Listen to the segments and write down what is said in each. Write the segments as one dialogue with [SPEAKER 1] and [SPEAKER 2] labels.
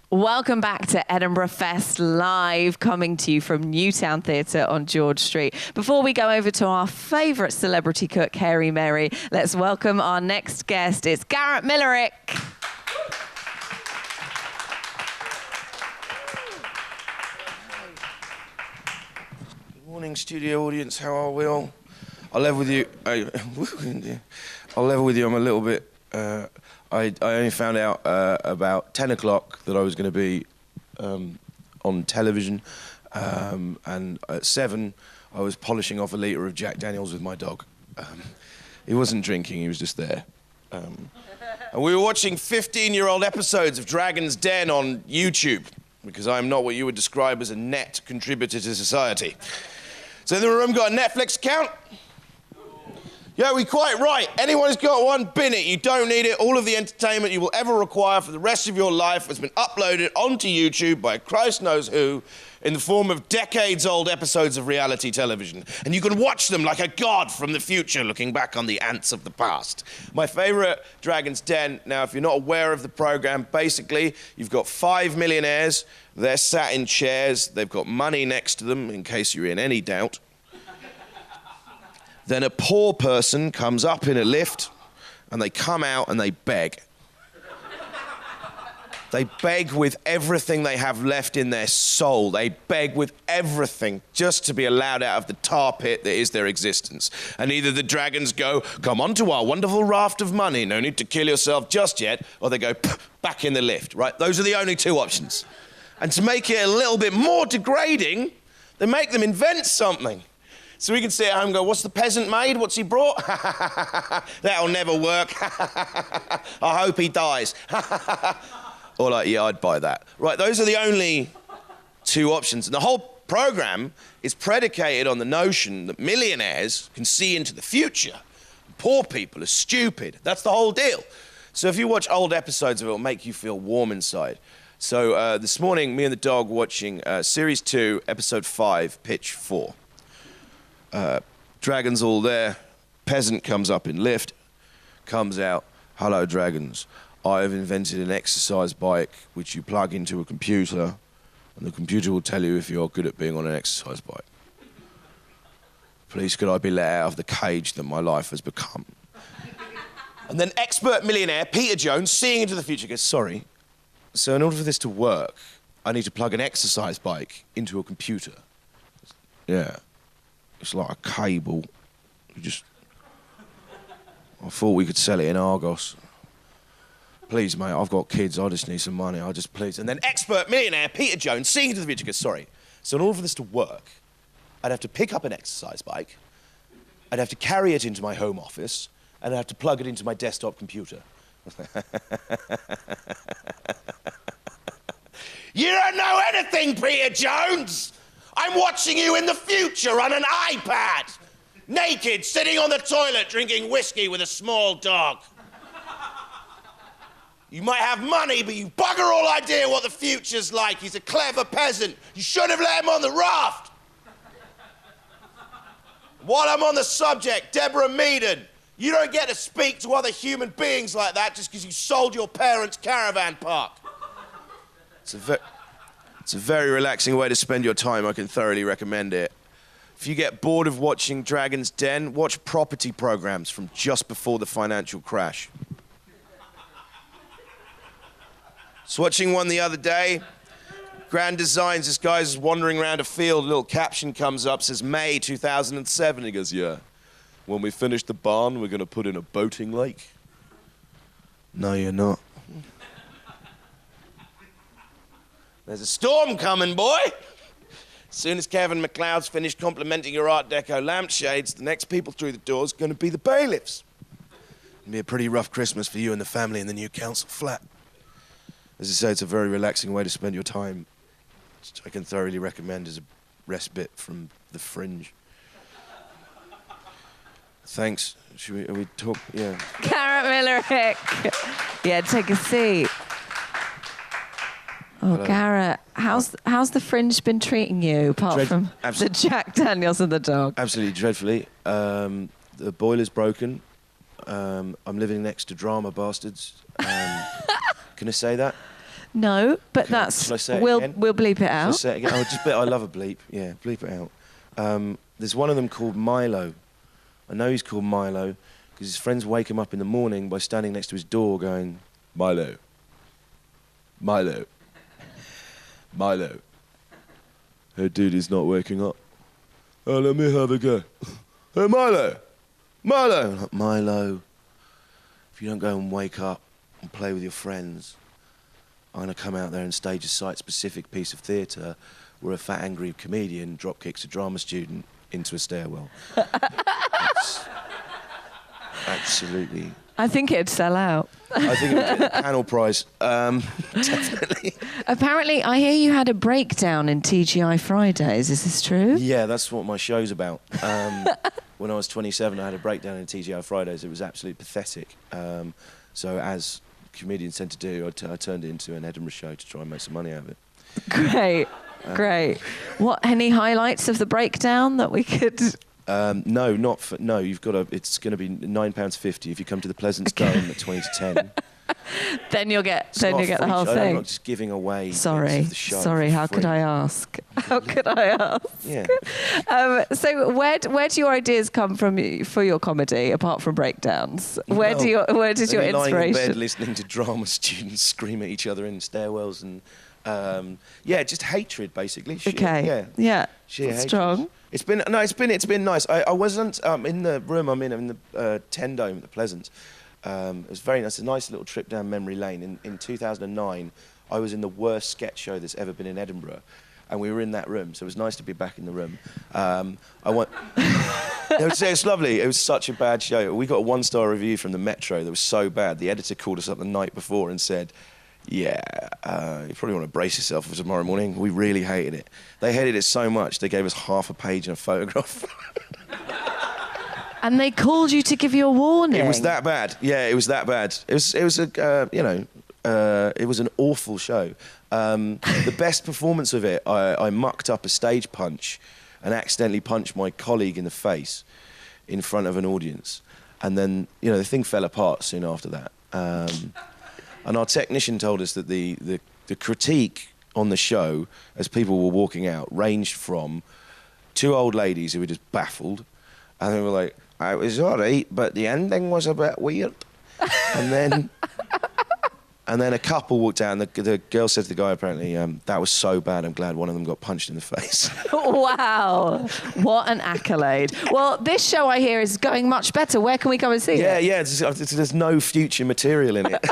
[SPEAKER 1] Welcome back to Edinburgh Fest live, coming to you from Newtown Theatre on George Street. Before we go over to our favourite celebrity cook, Hairy Mary, let's welcome our next guest. It's Garret Millerick.
[SPEAKER 2] Good morning, studio audience. How are we all? I'll level with you. I'll level with you. I'm a little bit. I only found out about 10 o'clock that I was going to be on television, and at 7 I was polishing off a litre of Jack Daniels with my dog. He wasn't drinking, he was just there. And we were watching 15-year-old episodes of Dragon's Den on YouTube, because I'm not what you would describe as a net contributor to society. So in the room got a Netflix account? Yeah, we're quite right. Anyone who's got one, bin it. You don't need it. All of the entertainment you will ever require for the rest of your life has been uploaded onto YouTube by Christ knows who in the form of decades-old episodes of reality television. And you can watch them like a god from the future looking back on the ants of the past. My favourite, Dragon's Den. Now, if you're not aware of the programme, basically, you've got 5 millionaires. They're sat in chairs. They've got money next to them, in case you're in any doubt. Then a poor person comes up in a lift, and they come out and they beg. They beg with everything they have left in their soul. They beg with everything just to be allowed out of the tar pit that is their existence. And either the dragons go, "Come onto our wonderful raft of money, no need to kill yourself just yet," or they go, back in the lift, right? Those are the only two options. And to make it a little bit more degrading, they make them invent something. So we can sit at home and go, "What's the peasant made? What's he brought?" "That'll never work." "I hope he dies." Or like, "Yeah, I'd buy that." Right, those are the only two options. And the whole programme is predicated on the notion that millionaires can see into the future. Poor people are stupid. That's the whole deal. So if you watch old episodes of it, it'll make you feel warm inside. So this morning, me and the dog watching Series 2, Episode 5, Pitch 4. Dragons all there. Peasant comes up in lift, comes out. "Hello, dragons. I have invented an exercise bike which you plug into a computer, and the computer will tell you if you're good at being on an exercise bike. Please, could I be let out of the cage that my life has become?" And then expert millionaire Peter Jones, seeing into the future, goes, "Sorry, so in order for this to work, I need to plug an exercise bike into a computer." "Yeah. It's like a cable. I thought we could sell it in Argos. Please, mate, I've got kids. I just need some money. Please." And then expert millionaire Peter Jones, seeing into the future, goes, "Sorry. So in order for this to work, I'd have to pick up an exercise bike. I'd have to carry it into my home office, and I'd have to plug it into my desktop computer." "You don't know anything, Peter Jones! I'm watching you in the future on an iPad, naked, sitting on the toilet, drinking whiskey with a small dog. You might have money, but you bugger all idea what the future's like. He's a clever peasant. You should have let him on the raft." While I'm on the subject, Deborah Meaden, you don't get to speak to other human beings like that just because you sold your parents' caravan park. It's a very relaxing way to spend your time. I can thoroughly recommend it. If you get bored of watching Dragon's Den, watch property programs from just before the financial crash. I was watching one the other day. Grand Designs, this guy's wandering around a field, a little caption comes up, says May 2007. He goes, "Yeah, when we finish the barn, we're going to put in a boating lake." "No, you're not." "There's a storm coming, boy. As soon as Kevin McLeod's finished complimenting your Art Deco lampshades, the next people through the door is going to be the bailiffs. It'll be a pretty rough Christmas for you and the family in the new council flat." As I say, it's a very relaxing way to spend your time, which I can thoroughly recommend as a respite from the fringe. Thanks. Are we talk? Yeah.
[SPEAKER 1] Garret Millerick. Yeah, take a seat. Oh, hello. Garret, how's the fringe been treating you, apart from the Jack Daniels and the dog?
[SPEAKER 2] Absolutely dreadfully. The boiler's broken. I'm living next to drama bastards. Can I say that?
[SPEAKER 1] No, but that's...
[SPEAKER 2] Shall I say it
[SPEAKER 1] we'll
[SPEAKER 2] again?
[SPEAKER 1] bleep it
[SPEAKER 2] Shall I
[SPEAKER 1] out.
[SPEAKER 2] say it again? I love a bleep. Yeah, bleep it out. There's one of them called Milo. I know he's called Milo because his friends wake him up in the morning by standing next to his door going, Milo. Milo. Milo. Hey, dude, he's not waking up. Oh, let me have a go. Hey, Milo. Milo. I'm like, Milo, if you don't go and wake up and play with your friends, I'm going to come out there and stage a site-specific piece of theatre where a fat, angry comedian drop-kicks a drama student into a stairwell. That's absolutely...
[SPEAKER 1] I think it'd sell out.
[SPEAKER 2] I think it would get the panel prize. Definitely.
[SPEAKER 1] Apparently, I hear you had a breakdown in TGI Fridays. Is this true?
[SPEAKER 2] Yeah, that's what my show's about. When I was 27, I had a breakdown in TGI Fridays. It was absolutely pathetic. So as comedians tend to do, I turned it into an Edinburgh show to try and make some money out of it.
[SPEAKER 1] Great, great. What, any highlights of the breakdown that we could...
[SPEAKER 2] No, not for, no. You've got to. It's going to be £9.50 if you come to the Pleasance Dome at 20 to 10.
[SPEAKER 1] Then you'll get
[SPEAKER 2] It's not a
[SPEAKER 1] the
[SPEAKER 2] free
[SPEAKER 1] whole
[SPEAKER 2] show.
[SPEAKER 1] thing.
[SPEAKER 2] I'm not just giving away. bits
[SPEAKER 1] Sorry,
[SPEAKER 2] of the show
[SPEAKER 1] sorry.
[SPEAKER 2] for
[SPEAKER 1] How could
[SPEAKER 2] free.
[SPEAKER 1] I ask? How could I ask?
[SPEAKER 2] Yeah.
[SPEAKER 1] So where do your ideas come from for your comedy, apart from breakdowns? Where does your
[SPEAKER 2] Lying in
[SPEAKER 1] inspiration?
[SPEAKER 2] bed listening to drama students scream at each other in stairwells and just hatred basically.
[SPEAKER 1] Okay. Yeah.
[SPEAKER 2] Sheer hatred.
[SPEAKER 1] Strong.
[SPEAKER 2] It's been nice. I wasn't in the room I'm in the 10 Dome at the Pleasance. It was very nice. A nice little trip down memory lane. In 2009, I was in the worst sketch show that's ever been in Edinburgh, and we were in that room. So it was nice to be back in the room. It was lovely. It was such a bad show. We got a 1-star review from the Metro that was so bad. The editor called us up the night before and said, yeah, you probably want to brace yourself for tomorrow morning. We really hated it. They hated it so much, they gave us half a page and a photograph.
[SPEAKER 1] And they called you to give you a warning.
[SPEAKER 2] It was that bad. Yeah, it was that bad. It was an awful show. The best performance of it, I mucked up a stage punch and accidentally punched my colleague in the face in front of an audience. And then, the thing fell apart soon after that. And our technician told us that the critique on the show, as people were walking out, ranged from 2 old ladies who were just baffled, and they were like, I was all right, but the ending was a bit weird. And then a couple walked out, and the girl said to the guy, apparently, that was so bad, I'm glad one of them got punched in the face.
[SPEAKER 1] Wow. What an accolade. Well, this show, I hear, is going much better. Where can we go and see it?
[SPEAKER 2] Yeah, there's no future material in it.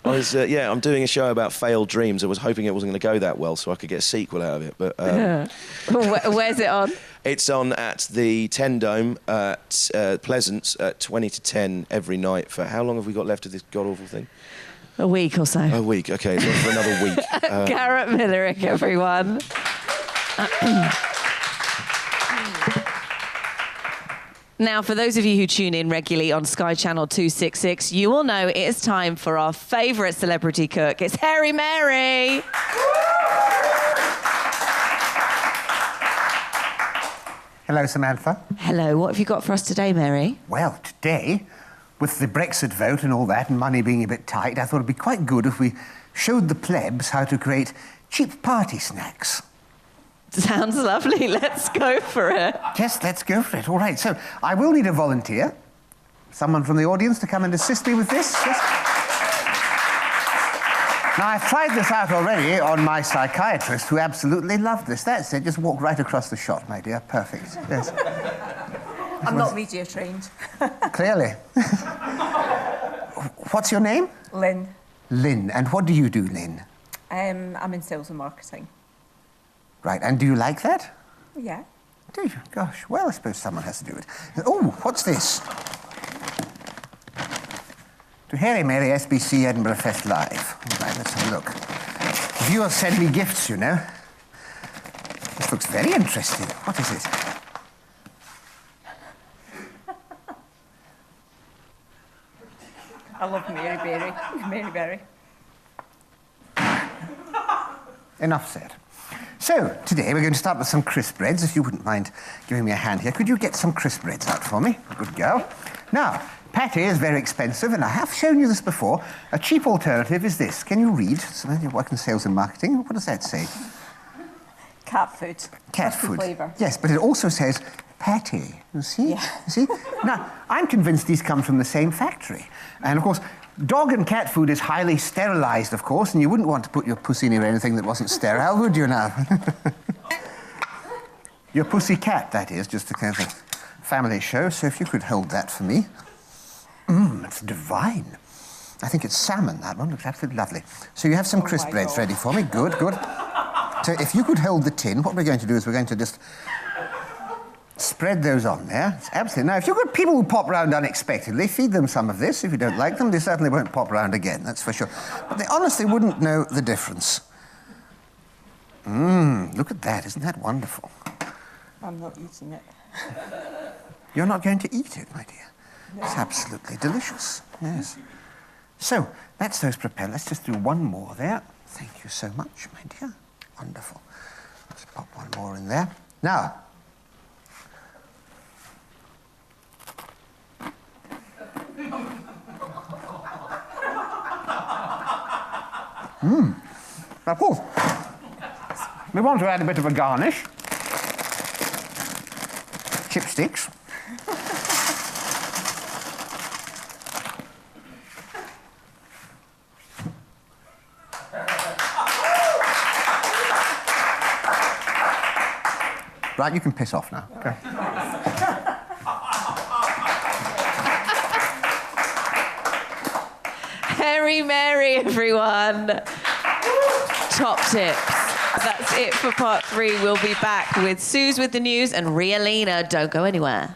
[SPEAKER 2] I'm doing a show about failed dreams. I was hoping it wasn't going to go that well so I could get a sequel out of it. But
[SPEAKER 1] Where's it on?
[SPEAKER 2] It's on at the 10 Dome at Pleasance at 20 to 10 every night. For how long have we got left of this god-awful thing?
[SPEAKER 1] A week or so.
[SPEAKER 2] A week, OK. It's on for another week.
[SPEAKER 1] Garret Millerick, everyone. Now, for those of you who tune in regularly on Sky Channel 266, you will know it is time for our favourite celebrity cook. It's Hairy Mary.
[SPEAKER 3] Hello, Samantha.
[SPEAKER 1] Hello, what have you got for us today, Mary?
[SPEAKER 3] Well, today, with the Brexit vote and all that, and money being a bit tight, I thought it'd be quite good if we showed the plebs how to create cheap party snacks.
[SPEAKER 1] Sounds lovely. Let's go for it.
[SPEAKER 3] Yes, let's go for it. All right, so I will need a volunteer. Someone from the audience to come and assist me with this. Yes. Now, I've tried this out already on my psychiatrist, who absolutely loved this. That's it. Just walk right across the shot, my dear. Perfect. Yes.
[SPEAKER 4] I'm not media trained.
[SPEAKER 3] Clearly. What's your name?
[SPEAKER 4] Lynn.
[SPEAKER 3] Lynn. And what do you do, Lynn?
[SPEAKER 4] I'm in sales and marketing.
[SPEAKER 3] Right, and do you like that?
[SPEAKER 4] Yeah.
[SPEAKER 3] Do you? Gosh, well, I suppose someone has to do it. Oh, what's this? To Hairy Mary, SBC Edinburgh Fest Live. All right, let's have a look. Viewers send me gifts, you know. This looks very interesting. What is it?
[SPEAKER 4] I love Mary Berry. Mary Berry.
[SPEAKER 3] Enough said. So, today we're going to start with some crisp breads, if you wouldn't mind giving me a hand here. Could you get some crisp breads out for me? Good girl. Now, pate is very expensive, and I have shown you this before. A cheap alternative is this. Can you read? So you work in sales and marketing. What does that say?
[SPEAKER 4] Cat food.
[SPEAKER 3] Cat
[SPEAKER 4] Crispy
[SPEAKER 3] food.
[SPEAKER 4] flavour.
[SPEAKER 3] Yes, but it also says pate. You see?
[SPEAKER 4] Yeah.
[SPEAKER 3] You see? Now, I'm convinced these come from the same factory. And of course, dog and cat food is highly sterilized, of course, and you wouldn't want to put your pussy near anything that wasn't sterile, would you now? Your pussy cat, that is, just a kind of family show. So if you could hold that for me. It's divine. I think it's salmon, that one. Looks absolutely lovely. So you have some crisp breads ready for me. Good, good. So if you could hold the tin, what we're going to do is we're going to just spread those on there. It's absolutely... Now, if you've got people who pop round unexpectedly, feed them some of this. If you don't like them, they certainly won't pop round again, that's for sure. But they honestly wouldn't know the difference. Look at that. Isn't that wonderful?
[SPEAKER 4] I'm not eating it.
[SPEAKER 3] You're not going to eat it, my dear.
[SPEAKER 4] No.
[SPEAKER 3] It's absolutely delicious, yes. So, that's those prepared. Let's just do one more there. Thank you so much, my dear. Wonderful. Let's pop one more in there. Now, of course, we want to add a bit of a garnish. Chipsticks. Right, you can piss off now. Okay.
[SPEAKER 1] Hairy Mary, everyone. Top tips. That's it for part 3. We'll be back with Suze with the news and Ria Lena. Don't go anywhere.